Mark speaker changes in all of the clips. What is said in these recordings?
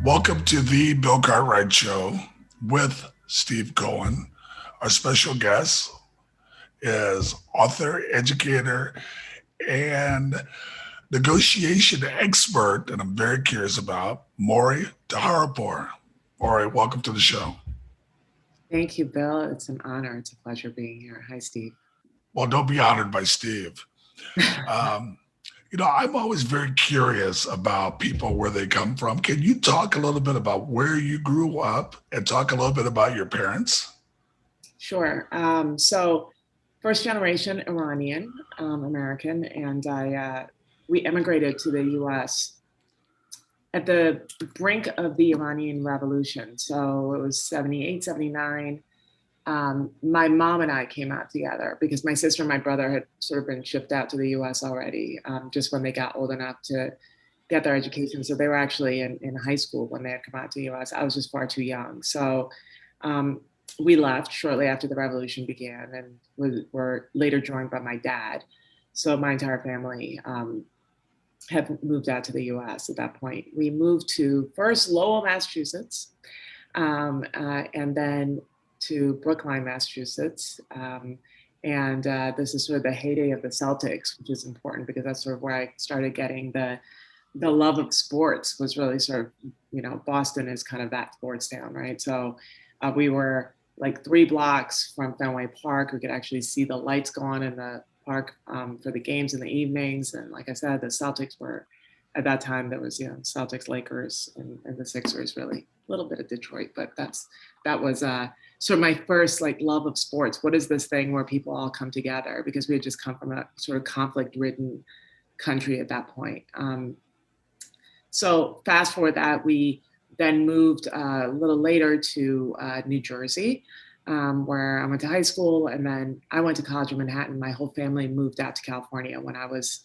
Speaker 1: Welcome to the Bill Cartwright Show with Steve Cohen. Our special guest is author, educator, and negotiation expert, and I'm very curious about Mori Taheripour. Mori, welcome to the show.
Speaker 2: Thank you, Bill. It's an honor. It's a pleasure being here. Hi, Steve.
Speaker 1: Well, don't be honored by Steve. Um, I'm always very curious about people, where they come from. Can you talk a little bit about where you grew up and talk a little bit about your parents?
Speaker 2: Sure. So, first generation Iranian American, and we immigrated to the U.S. at the brink of the Iranian Revolution. So it was 78, 79. My mom and I came out together because my sister and my brother had sort of been shipped out to the US already, just when they got old enough to get their education. So they were actually in high school when they had come out to the US. I was just far too young. So um, we left shortly after the revolution began and were later joined by my dad. So my entire family had moved out to the US at that point. We moved to first Lowell, Massachusetts, and then to Brookline, Massachusetts. This is sort of the heyday of the Celtics, which is important because that's sort of where I started getting the love of sports. Was really sort of, Boston is kind of that sports town, right? So we were like 3 blocks from Fenway Park. We could actually see the lights go on in the park for the games in the evenings. And like I said, the Celtics were, at that time, there was, Celtics, Lakers, and the Sixers, really. A little bit of Detroit, but that was sort of my first love of sports. What is this thing where people all come together? Because we had just come from a sort of conflict-ridden country at that point. So fast forward that, we then moved a little later to New Jersey, where I went to high school, and then I went to college in Manhattan. My whole family moved out to California when I was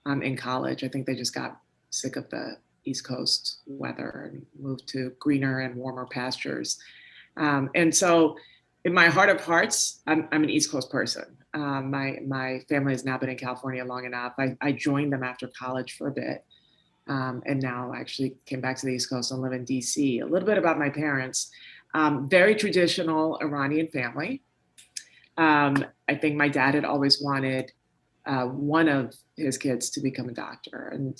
Speaker 2: in college. I think they just got sick of the East Coast weather and moved to greener and warmer pastures. And so in my heart of hearts, I'm an East Coast person. My family has now been in California long enough. I joined them after college for a bit. And now I actually came back to the East Coast and live in DC. A little bit about my parents. Very traditional Iranian family. I think my dad had always wanted one of his kids to become a doctor. And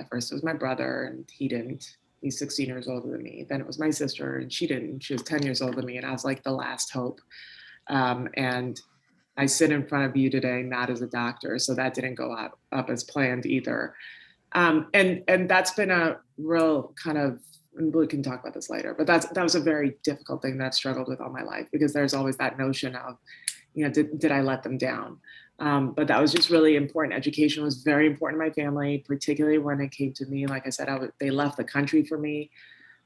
Speaker 2: first it was my brother, and he didn't. He's 16 years older than me. Then it was my sister, and she didn't. She was 10 years older than me, and I was like the last hope. And I sit in front of you today not as a doctor, so that didn't go up as planned either. And that's been a real kind of, and we can talk about this later, but that was a very difficult thing that I've struggled with all my life, because there's always that notion of, did I let them down? But that was just really important. Education was very important in my family, particularly when it came to me. Like I said, they left the country for me.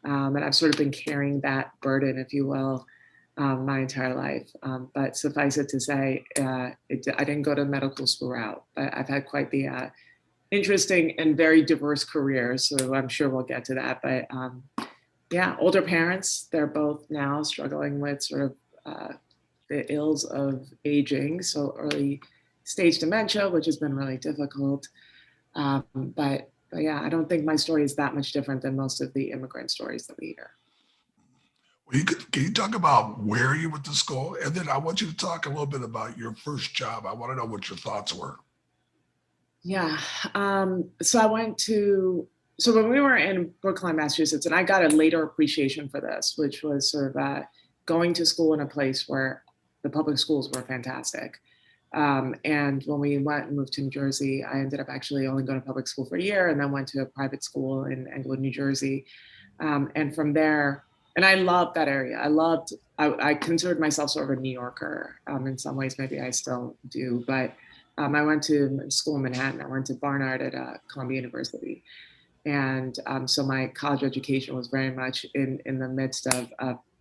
Speaker 2: And I've sort of been carrying that burden, if you will, my entire life. But suffice it to say, I didn't go to medical school route, but I've had quite the interesting and very diverse career. So I'm sure we'll get to that. But yeah, older parents, they're both now struggling with sort of the ills of aging. So early stage dementia, which has been really difficult. But yeah, I don't think my story is that much different than most of the immigrant stories that we hear.
Speaker 1: Well, can you talk about where you went to school? And then I want you to talk a little bit about your first job. I want to know what your thoughts were.
Speaker 2: Yeah. So when we were in Brookline, Massachusetts, and I got a later appreciation for this, which was sort of going to school in a place where the public schools were fantastic. And when we went and moved to New Jersey, I ended up actually only going to public school for a year, and then went to a private school in Englewood, New Jersey. And from there, and I loved that area. I considered myself sort of a New Yorker. In some ways, maybe I still do, but I went to school in Manhattan. I went to Barnard at Columbia University. And so my college education was very much in the midst of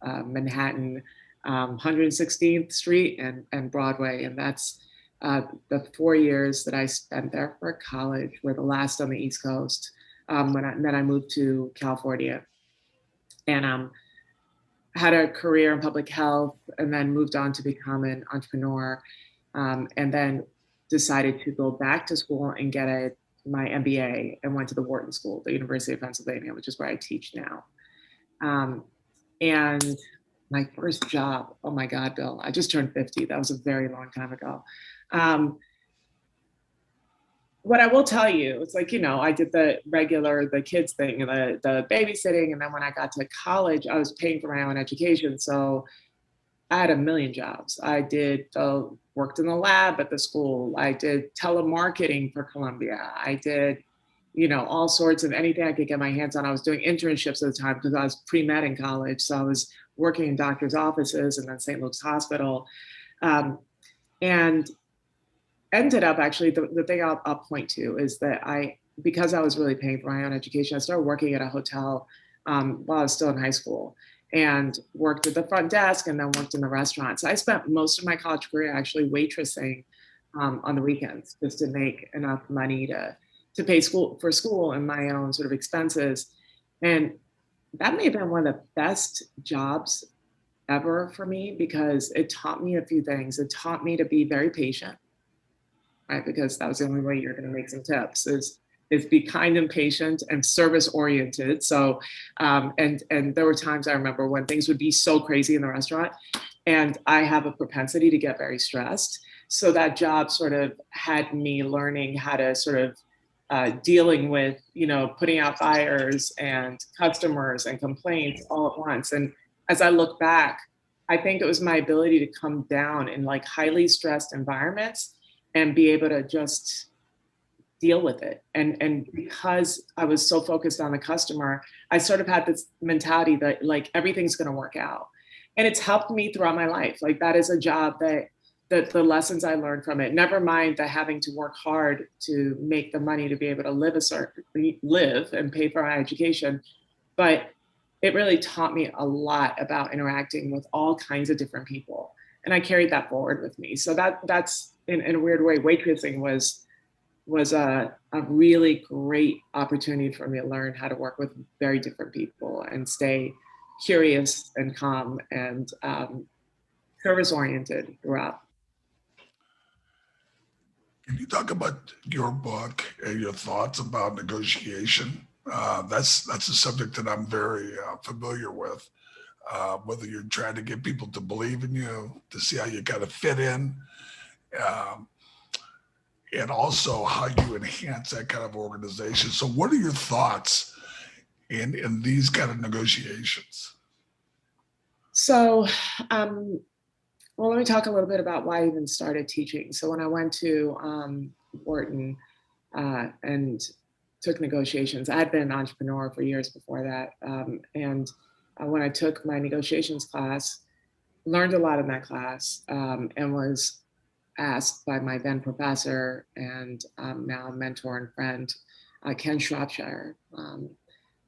Speaker 2: Manhattan, 116th Street and Broadway. And that's the 4 years that I spent there for college were the last on the East Coast. Then I moved to California and had a career in public health, and then moved on to become an entrepreneur. And then decided to go back to school and get my MBA, and went to the Wharton School, the University of Pennsylvania, which is where I teach now. And my first job, oh my God, Bill, I just turned 50. That was a very long time ago. What I will tell you, it's like, I did the kids thing, the babysitting. And then when I got to college, I was paying for my own education. So I had a million jobs. I worked in the lab at the school. I did telemarketing for Columbia. I did, all sorts of anything I could get my hands on. I was doing internships at the time because I was pre-med in college. So I was working in doctors' offices and then St. Luke's Hospital. And ended up actually, the thing I'll point to is that because I was really paying for my own education, I started working at a hotel while I was still in high school, and worked at the front desk and then worked in the restaurant. So I spent most of my college career actually waitressing on the weekends just to make enough money to pay for school and my own sort of expenses. And that may have been one of the best jobs ever for me because it taught me a few things. It taught me to be very patient, right? Because that was the only way you're going to make some tips is be kind and patient and service oriented. So, and there were times I remember when things would be so crazy in the restaurant, and I have a propensity to get very stressed. So that job sort of had me learning how to sort of dealing with, putting out fires and customers and complaints all at once. And as I look back, I think it was my ability to come down in like highly stressed environments and be able to just deal with it. And because I was so focused on the customer, I sort of had this mentality that like everything's going to work out. And it's helped me throughout my life. Like that is a job that the lessons I learned from it, never mind the having to work hard to make the money to be able to live and pay for my education. But it really taught me a lot about interacting with all kinds of different people. And I carried that forward with me. So that's in a weird way, waitressing was a really great opportunity for me to learn how to work with very different people and stay curious and calm and service oriented throughout.
Speaker 1: Can you talk about your book and your thoughts about negotiation? That's a subject that I'm very familiar with. Whether you're trying to get people to believe in you, to see how you kind of fit in, and also how you enhance that kind of organization. So what are your thoughts in these kind of negotiations?
Speaker 2: So, well, let me talk a little bit about why I even started teaching. So when I went to Wharton and took negotiations, I had been an entrepreneur for years before that. And when I took my negotiations class, learned a lot in that class, and was asked by my then professor and now mentor and friend, Ken Shropshire,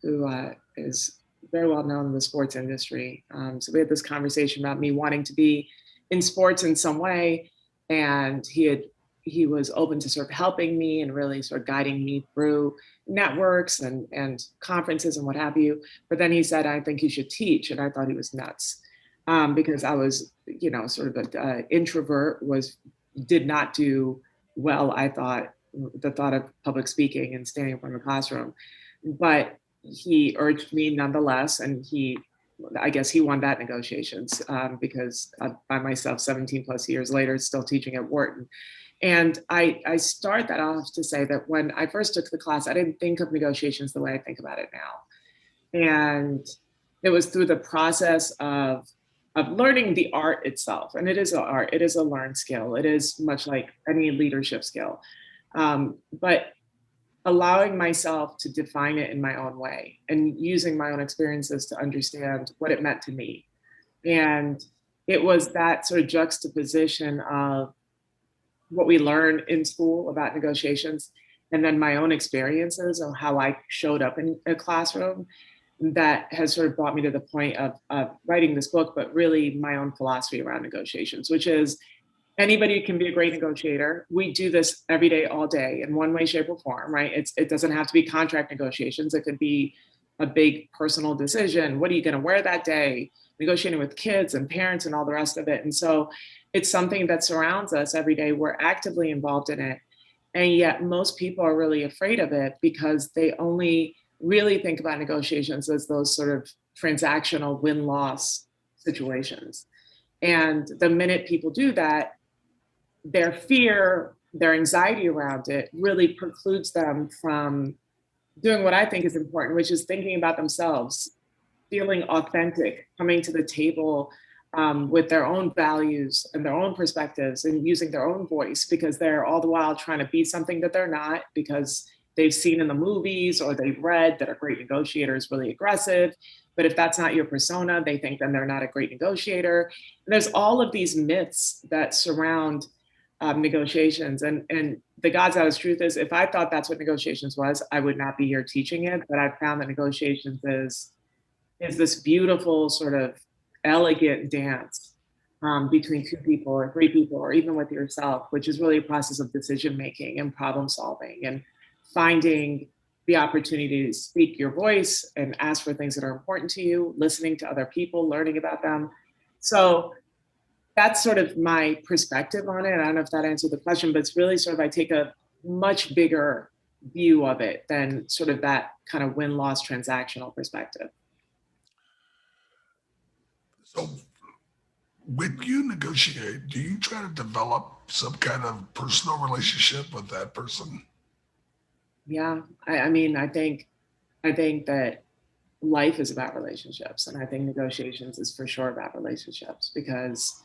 Speaker 2: who is very well known in the sports industry. So we had this conversation about me wanting to be in sports in some way, and he was open to sort of helping me and really sort of guiding me through networks and conferences and what have you. But then he said, I think you should teach. And I thought he was nuts because I was, sort of an introvert, did not do well, I thought, the thought of public speaking and standing in front of a classroom. But he urged me nonetheless, and I guess he won that negotiations because by myself, 17 plus years later, still teaching at Wharton. And I start that off to say that when I first took the class, I didn't think of negotiations the way I think about it now. And it was through the process of learning the art itself. And it is an art, it is a learned skill. It is much like any leadership skill. But allowing myself to define it in my own way and using my own experiences to understand what it meant to me. And it was that sort of juxtaposition of what we learn in school about negotiations and then my own experiences of how I showed up in a classroom that has sort of brought me to the point of writing this book, but really my own philosophy around negotiations, which is anybody can be a great negotiator. We do this every day, all day, in one way, shape, or form, right? It doesn't have to be contract negotiations. It could be a big personal decision. What are you going to wear that day? Negotiating with kids and parents and all the rest of it. And so it's something that surrounds us every day. We're actively involved in it. And yet most people are really afraid of it because they only really think about negotiations as those sort of transactional win-loss situations. And the minute people do that, their fear, their anxiety around it really precludes them from doing what I think is important, which is thinking about themselves, feeling authentic, coming to the table with their own values and their own perspectives and using their own voice, because they're all the while trying to be something that they're not, because they've seen in the movies or they've read that a great negotiator is really aggressive. But if that's not your persona, they think then they're not a great negotiator. And there's all of these myths that surround negotiations. And the God's honest truth is, if I thought that's what negotiations was, I would not be here teaching it. But I found that negotiations is this beautiful sort of elegant dance between two people or three people, or even with yourself, which is really a process of decision making and problem solving and finding the opportunity to speak your voice and ask for things that are important to you, listening to other people, learning about them. So that's sort of my perspective on it. I don't know if that answered the question, but it's really sort of, I take a much bigger view of it than sort of that kind of win-loss transactional perspective.
Speaker 1: So when you negotiate, do you try to develop some kind of personal relationship with that person?
Speaker 2: Yeah, I mean, I think that life is about relationships, and I think negotiations is for sure about relationships, because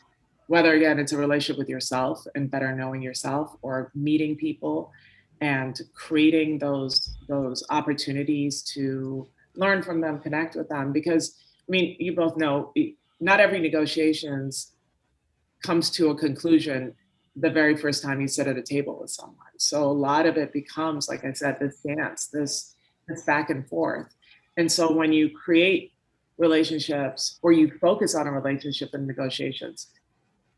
Speaker 2: whether again it's a relationship with yourself and better knowing yourself, or meeting people and creating those opportunities to learn from them, connect with them, because I mean, you both know not every negotiations comes to a conclusion the very first time you sit at a table with someone. So a lot of it becomes, like I said, this dance, this back and forth. And so when you create relationships or you focus on a relationship in negotiations,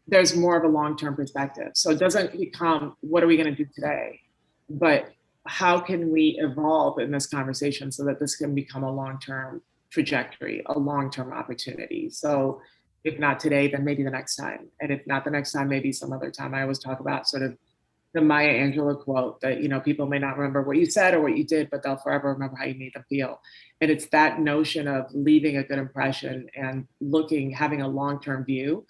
Speaker 2: there's more of a long-term perspective. So it doesn't become, what are we going to do today? But how can we evolve in this conversation so that this can become a long-term trajectory, a long-term opportunity? So if not today, then maybe the next time. And if not the next time, maybe some other time. I always talk about sort of the Maya Angelou quote that, you know, people may not remember what you said or what you did, but they'll forever remember how you made them feel. And it's that notion of leaving a good impression and having a long-term view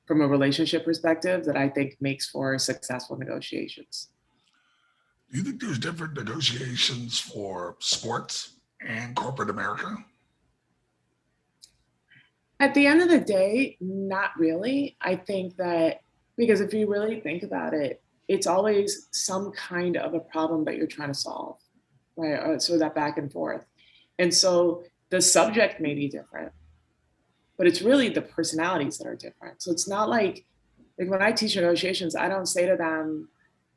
Speaker 2: from a relationship perspective that I think makes for successful negotiations.
Speaker 1: Do you think there's different negotiations for sports and corporate America?
Speaker 2: At the end of the day, not really. I think that, because if you really think about it, it's always some kind of a problem that you're trying to solve, right? So that back and forth. And so the subject may be different, but it's really the personalities that are different. So it's not like when I teach negotiations, I don't say to them,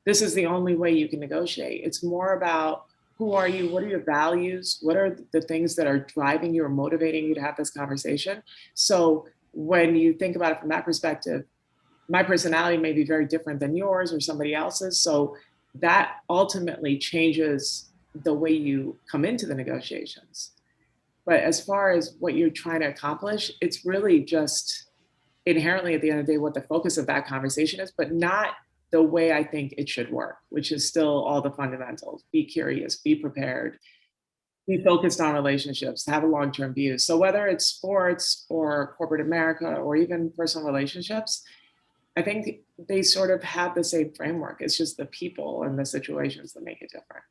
Speaker 2: this is the only way you can negotiate. It's more about, who are you? What are your values? What are the things that are driving you or motivating you to have this conversation? So when you think about it from that perspective, my personality may be very different than yours or somebody else's. So that ultimately changes the way you come into the negotiations. But as far as what you're trying to accomplish, it's really just inherently at the end of the day what the focus of that conversation is, but not the way I think it should work, which is still all the fundamentals. Be curious, be prepared, be focused on relationships, have a long-term view. So whether it's sports or corporate America or even personal relationships, I think they sort of have the same framework. It's just the people and the situations that make it different.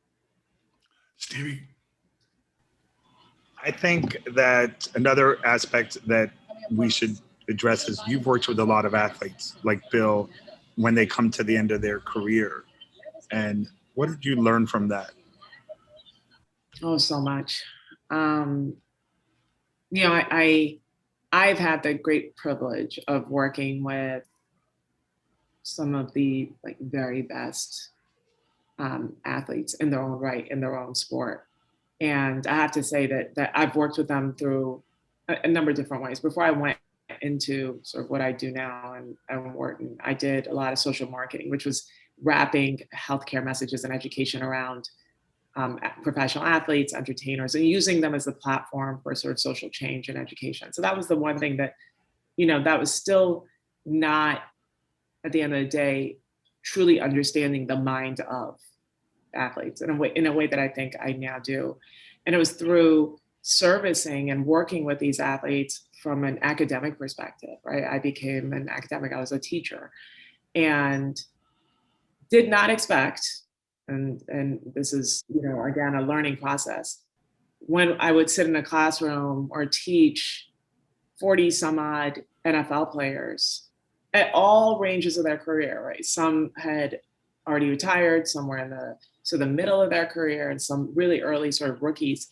Speaker 1: Stevie?
Speaker 3: I think that another aspect that we should address is, you've worked with a lot of athletes like Bill when they come to the end of their career. And what did you learn from that?
Speaker 2: Oh, so much. You know, I've had the great privilege of working with some of the very best athletes in their own right, in their own sport. And I have to say that I've worked with them through a number of different ways. Before I went into sort of what I do now and Wharton, I did a lot of social marketing, which was wrapping healthcare messages and education around professional athletes, entertainers, and using them as a platform for sort of social change and education. So that was the one thing that, you know, that was still not, at the end of the day, truly understanding the mind of athletes in a way that I think I now do. And it was through servicing and working with these athletes from an academic perspective, right? I became an academic, I was a teacher, and did not expect, and this is, again, a learning process. When I would sit in a classroom or teach 40 some odd NFL players at all ranges of their career, right? Some had already retired, some were in the middle of their career, and some really early sort of rookies.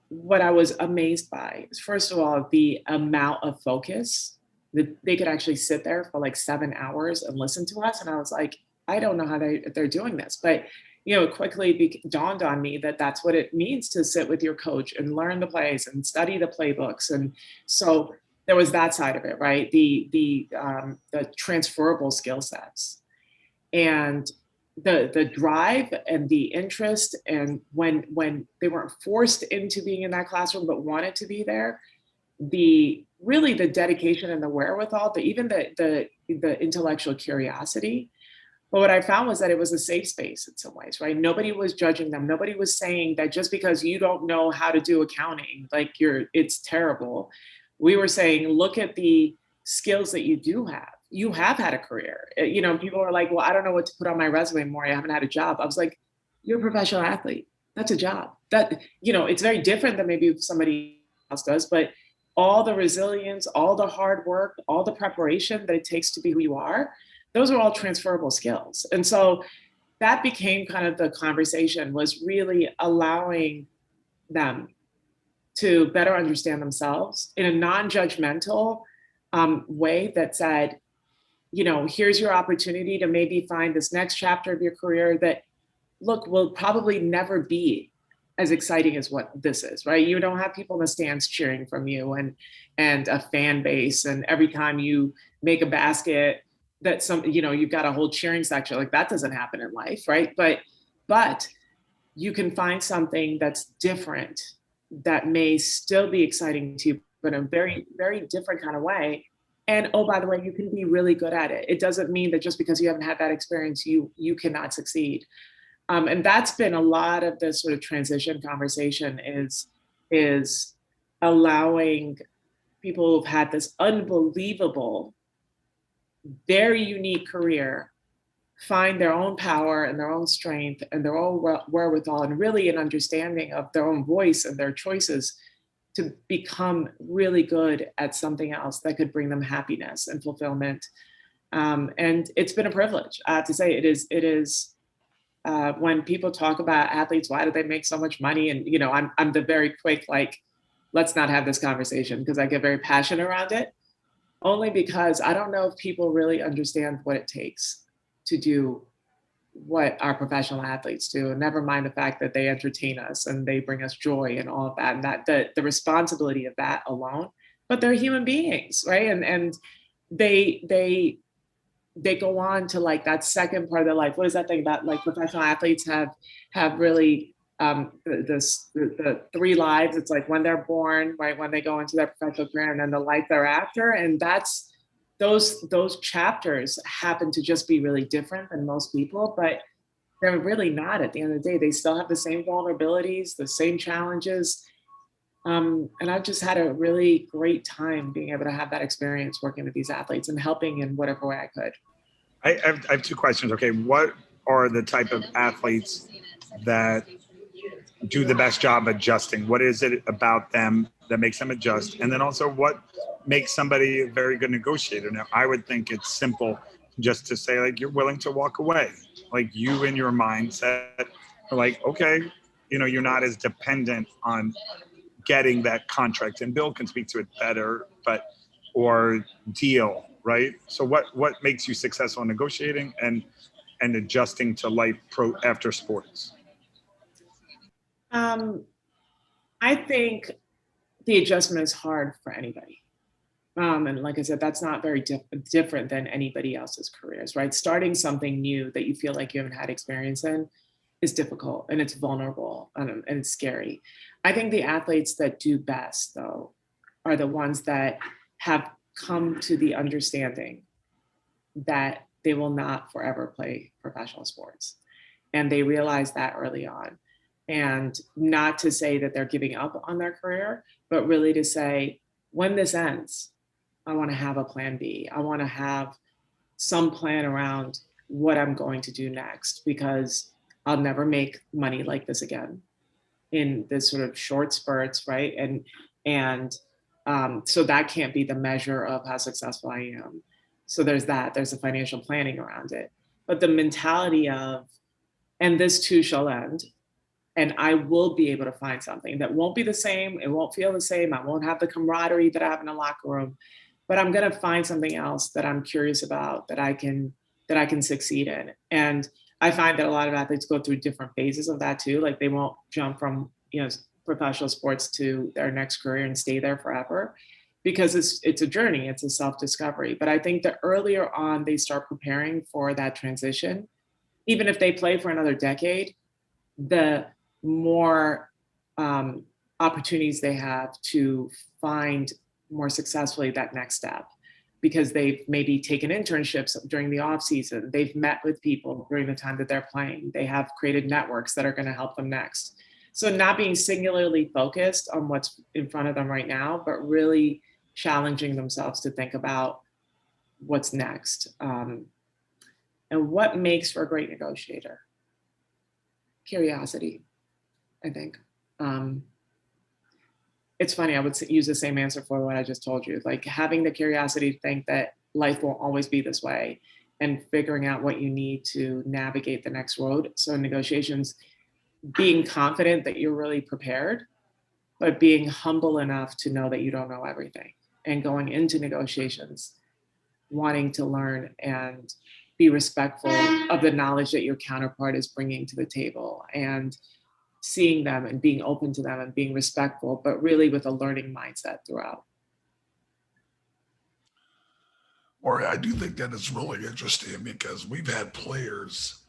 Speaker 2: What I was amazed by is, first of all, the amount of focus that they could actually sit there for like 7 hours and listen to us. And I was like, I don't know how they're doing this, but it quickly dawned on me that that's what it means to sit with your coach and learn the plays and study the playbooks. And so there was that side of it, right? The transferable skill sets and the drive and the interest. And when they weren't forced into being in that classroom, but wanted to be there, the dedication and the wherewithal, even the intellectual curiosity. But what I found was that it was a safe space in some ways, right? Nobody was judging them. Nobody was saying that just because you don't know how to do accounting, like it's terrible. We were saying, look at the skills that you do have. You have had a career. People are like, well, I don't know what to put on my resume more. I haven't had a job. I was like, you're a professional athlete. That's a job. That, it's very different than maybe somebody else does, but all the resilience, all the hard work, all the preparation that it takes to be who you are, those are all transferable skills. And so that became kind of the conversation, was really allowing them to better understand themselves in a non-judgmental way that said, here's your opportunity to maybe find this next chapter of your career that, look, will probably never be as exciting as what this is, right? You don't have people in the stands cheering from you and a fan base. And every time you make a basket, that you've got a whole cheering section. Like, that doesn't happen in life, right? But you can find something that's different that may still be exciting to you, but in a very, very different kind of way. And oh, by the way, you can be really good at it. It doesn't mean that just because you haven't had that experience, you cannot succeed. And that's been a lot of the sort of transition conversation is allowing people who've had this unbelievable, very unique career find their own power and their own strength and their own wherewithal, and really an understanding of their own voice and their choices to become really good at something else that could bring them happiness and fulfillment. And it's been a privilege. I have to say, it is. When people talk about athletes, why do they make so much money? And I'm the very quick, like, let's not have this conversation, because I get very passionate around it. Only because I don't know if people really understand what it takes to do what our professional athletes do, and never mind the fact that they entertain us and they bring us joy and all of that, and that the responsibility of that alone. But they're human beings, right? And they go on to, like, that second part of their life. What is that thing about, like, professional athletes have really the 3 lives? It's like when they're born, right, when they go into their professional career, and then the life thereafter. And that's those chapters happen to just be really different than most people, but they're really not. At the end of the day, they still have the same vulnerabilities, the same challenges. And I've just had a really great time being able to have that experience working with these athletes and helping in whatever way I could.
Speaker 3: I have 2 questions. Okay, what are the type of athletes that do the best job adjusting? What is it about them that makes them adjust? And then also, what makes somebody a very good negotiator? Now, I would think it's simple just to say, like, you're willing to walk away. Like, you in your mindset are like, okay, you're not as dependent on getting that contract. And Bill can speak to it better, or deal, right? So what makes you successful in negotiating and adjusting to life after sports?
Speaker 2: I think the adjustment is hard for anybody. And like I said, that's not very different than anybody else's careers, right? Starting something new that you feel like you haven't had experience in is difficult, and it's vulnerable, and it's scary. I think the athletes that do best, though, are the ones that have come to the understanding that they will not forever play professional sports. And they realize that early on. And not to say that they're giving up on their career, but really to say, when this ends, I want to have a plan B. I want to have some plan around what I'm going to do next, because I'll never make money like this again in this sort of short spurts, right? And so that can't be the measure of how successful I am. So there's that, there's the financial planning around it. But the mentality of, and this too shall end, and I will be able to find something that won't be the same, it won't feel the same, I won't have the camaraderie that I have in a locker room, but I'm gonna find something else that I'm curious about, that I can succeed in. And I find that a lot of athletes go through different phases of that too. Like they won't jump from, professional sports to their next career and stay there forever, because it's a journey, it's a self-discovery. But I think the earlier on they start preparing for that transition, even if they play for another decade, the more opportunities they have to find more successfully that next step, because they've maybe taken internships during the off season, they've met with people during the time that they're playing, they have created networks that are going to help them next. So not being singularly focused on what's in front of them right now, but really challenging themselves to think about what's next. And what makes for a great negotiator? Curiosity, I think. It's funny, I would use the same answer for what I just told you. Like having the curiosity to think that life won't always be this way, and figuring out what you need to navigate the next road. So in negotiations, being confident that you're really prepared, but being humble enough to know that you don't know everything, and going into negotiations wanting to learn and be respectful of the knowledge that your counterpart is bringing to the table, and seeing them and being open to them and being respectful, but really with a learning mindset throughout.
Speaker 1: Or I do think that it's really interesting, because we've had players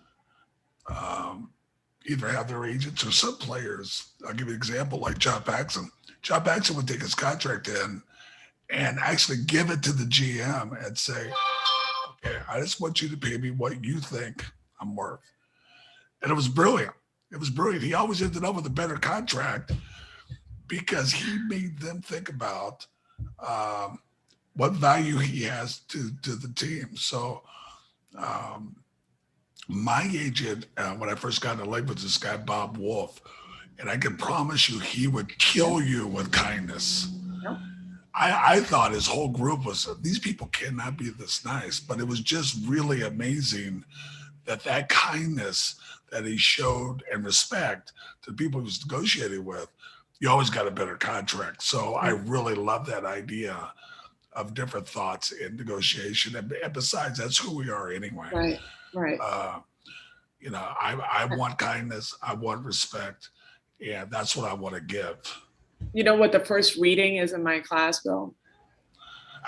Speaker 1: either have their agents, or some players, I'll give you an example, like John Paxson. John Paxson would take his contract in and actually give it to the GM and say, okay, I just want you to pay me what you think I'm worth. And it was brilliant. It was brilliant. He always ended up with a better contract because he made them think about what value he has to the team. So my agent, when I first got in LA, was this guy, Bob Wolf, and I can promise you he would kill you with kindness.
Speaker 2: Yep.
Speaker 1: I thought his whole group was, these people cannot be this nice, but it was just really amazing that kindness that he showed and respect to the people he was negotiating with, you always got a better contract. So I really love that idea of different thoughts in negotiation. And besides, that's who we are anyway.
Speaker 2: Right.
Speaker 1: I want kindness, I want respect, and that's what I want to give.
Speaker 2: You know what the first reading is in my class, Bill?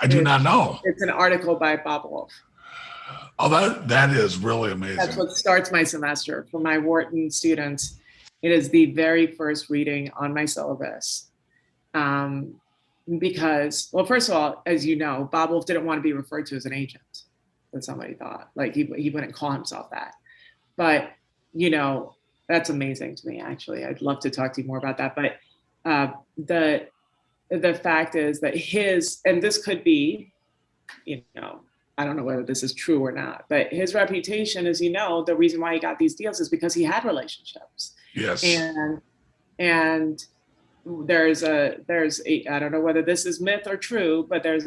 Speaker 1: I do not know.
Speaker 2: It's an article by Bob Wolf.
Speaker 1: Oh, that is really amazing.
Speaker 2: That's what starts my semester. For my Wharton students, it is the very first reading on my syllabus. Because, well, first of all, as you know, Bob Wolf didn't want to be referred to as an agent, that somebody thought. Like he wouldn't call himself that. But, that's amazing to me, actually. I'd love to talk to you more about that. But the fact is that and this could be, I don't know whether this is true or not, but his reputation, as you know, the reason why he got these deals is because he had relationships.
Speaker 1: Yes.
Speaker 2: And there's a I don't know whether this is myth or true, but there's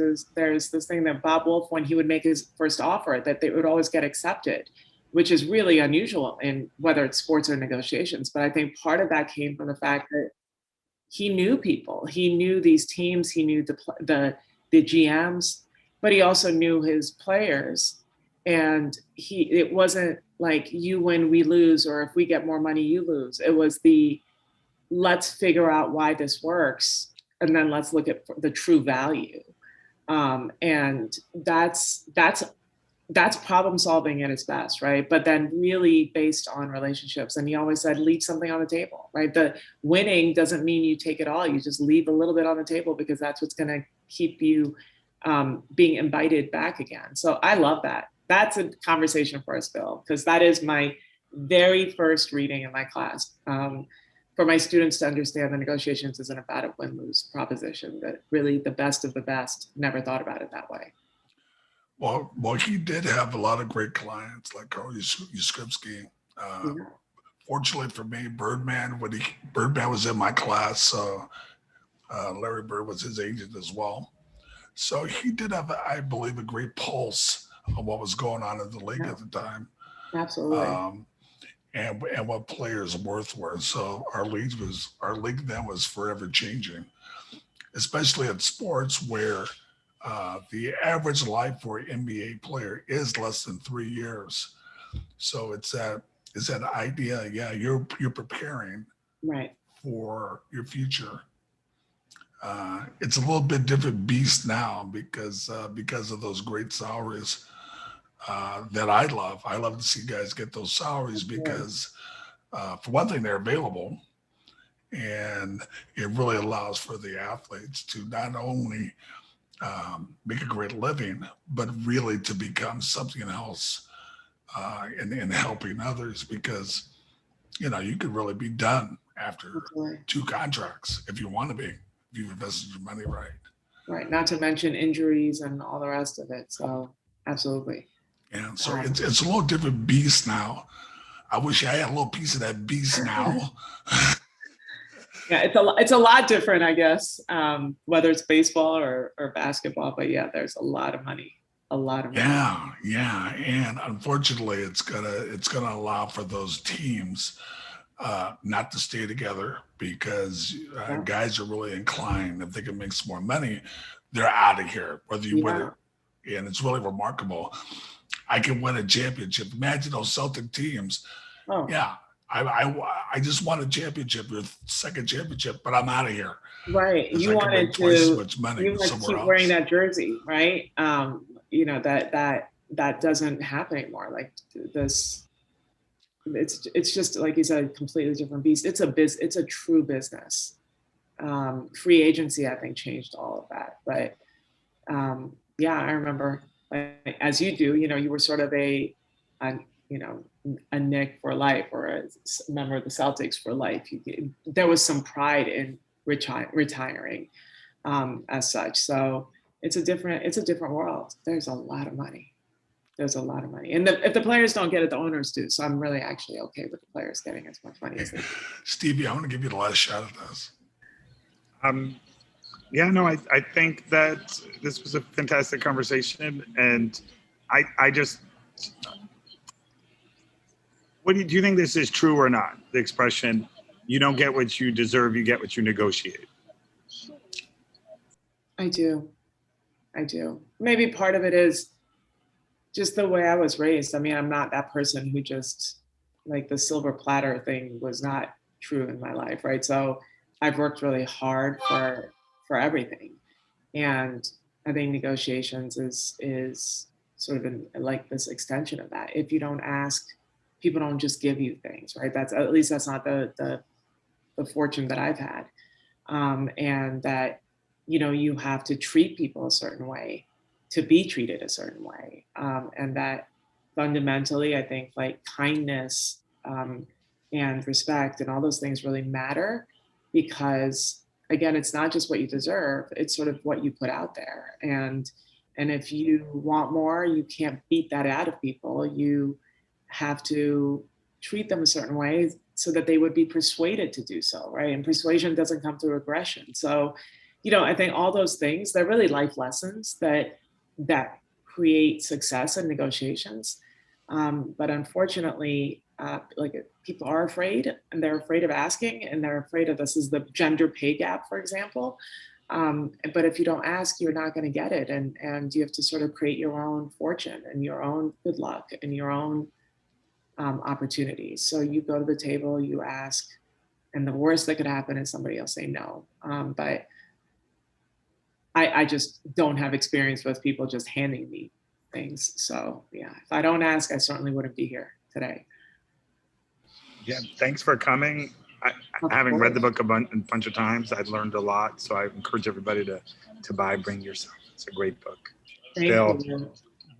Speaker 2: this thing that Bob Wolf, when he would make his first offer, that they would always get accepted, which is really unusual in whether it's sports or negotiations. But I think part of that came from the fact that he knew people, he knew these teams, he knew the GMs, but he also knew his players. And it wasn't like you win, we lose, or if we get more money, you lose. It was let's figure out why this works, and then let's look at the true value. And that's problem solving at its best, right? But then really based on relationships. And he always said, leave something on the table, right? The winning doesn't mean you take it all. You just leave a little bit on the table, because that's what's going to keep you being invited back again. So I love that. That's a conversation for us, Bill, because that is my very first reading in my class. for my students to understand the negotiations isn't about a win-lose proposition, that really the best of the best never thought about it that way.
Speaker 1: Well, he did have a lot of great clients like Carl Yuskripsky.
Speaker 2: Yeah.
Speaker 1: Fortunately for me, Birdman was in my class, so Larry Bird was his agent as well. So he did have, I believe, a great pulse on what was going on in the league at the time.
Speaker 2: Absolutely.
Speaker 1: And what players' worth were. So our league then was forever changing, especially in sports where the average life for an NBA player is less than 3 years. So it's that idea, yeah, you're preparing
Speaker 2: Right.
Speaker 1: for your future. It's a little bit different beast now because of those great salaries that I love. I love to see guys get those salaries because, for one thing, they're available, and it really allows for the athletes to not only make a great living, but really to become something else in helping others, because you could really be done after 2 contracts if you want to be, if you've invested your money right.
Speaker 2: Right. Not to mention injuries and all the rest of it. So absolutely.
Speaker 1: Yeah. So it's a little different beast now. I wish I had a little piece of that beast now.
Speaker 2: Yeah, it's a lot different, I guess, whether it's baseball or basketball. But yeah, there's a lot of money.
Speaker 1: Yeah, and unfortunately, it's gonna allow for those teams not to stay together because guys are really inclined, if they can make some more money, they're out of here. Whether you win it, and it's really remarkable. I can win a championship. Imagine those Celtic teams. Oh. Yeah. I just won a championship, your second championship, but I'm out of here.
Speaker 2: Right. You wanted to twice as much money you want to keep wearing that jersey, right? That doesn't happen anymore. Like this, it's just like you said, a completely different beast. It's a true business. Free agency, I think, changed all of that. But I remember, like, as you do, you were sort of a Knick for life or a member of the Celtics for life. There was some pride in retiring as such. So it's a different world. There's a lot of money. And if the players don't get it, the owners do. So I'm really actually okay with the players getting as much money as they do.
Speaker 1: Stevie, I want to give you the last shot at this.
Speaker 3: I think that this was a fantastic conversation, and I just, do you think this is true or not? The expression, you don't get what you deserve, you get what you negotiate.
Speaker 2: I do. Maybe part of it is just the way I was raised. I mean, I'm not that person who just, like, the silver platter thing was not true in my life, right? So I've worked really hard for everything. And I think negotiations is sort of like this extension of that. If you don't ask, people don't just give you things, right? That's not the fortune that I've had. And that, you have to treat people a certain way to be treated a certain way. And that fundamentally, I think, like, kindness and respect and all those things really matter, because, again, it's not just what you deserve, it's sort of what you put out there. And if you want more, you can't beat that out of people. You have to treat them a certain way so that they would be persuaded to do so, right? And persuasion doesn't come through aggression. So, I think all those things, they're really life lessons that create success in negotiations. But unfortunately, people are afraid, and they're afraid of asking, and they're afraid of, this is the gender pay gap, for example. But if you don't ask, you're not going to get it. And you have to sort of create your own fortune and your own good luck and your own opportunities. So you go to the table, you ask, and the worst that could happen is somebody else say no. But I just don't have experience with people just handing me things. So yeah, if I don't ask, I certainly wouldn't be here today.
Speaker 3: Yeah, thanks for coming. Having read the book a bunch of times, I've learned a lot. So I encourage everybody to buy Bring Yourself. It's a great book.
Speaker 2: Thank you.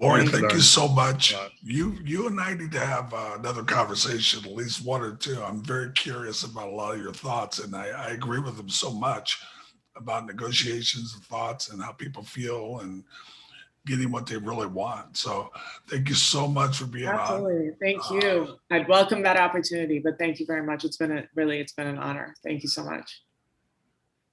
Speaker 1: Mori,
Speaker 3: We've
Speaker 1: thank you
Speaker 3: learned
Speaker 1: so much.
Speaker 3: a lot.
Speaker 1: You and I need to have another conversation, at least one or two. I'm very curious about a lot of your thoughts, and I agree with them so much about negotiations and thoughts and how people feel and getting what they really want. So thank you so much for being on.
Speaker 2: Absolutely. Thank you. I'd welcome that opportunity, but thank you very much. It's been an honor. Thank you so much.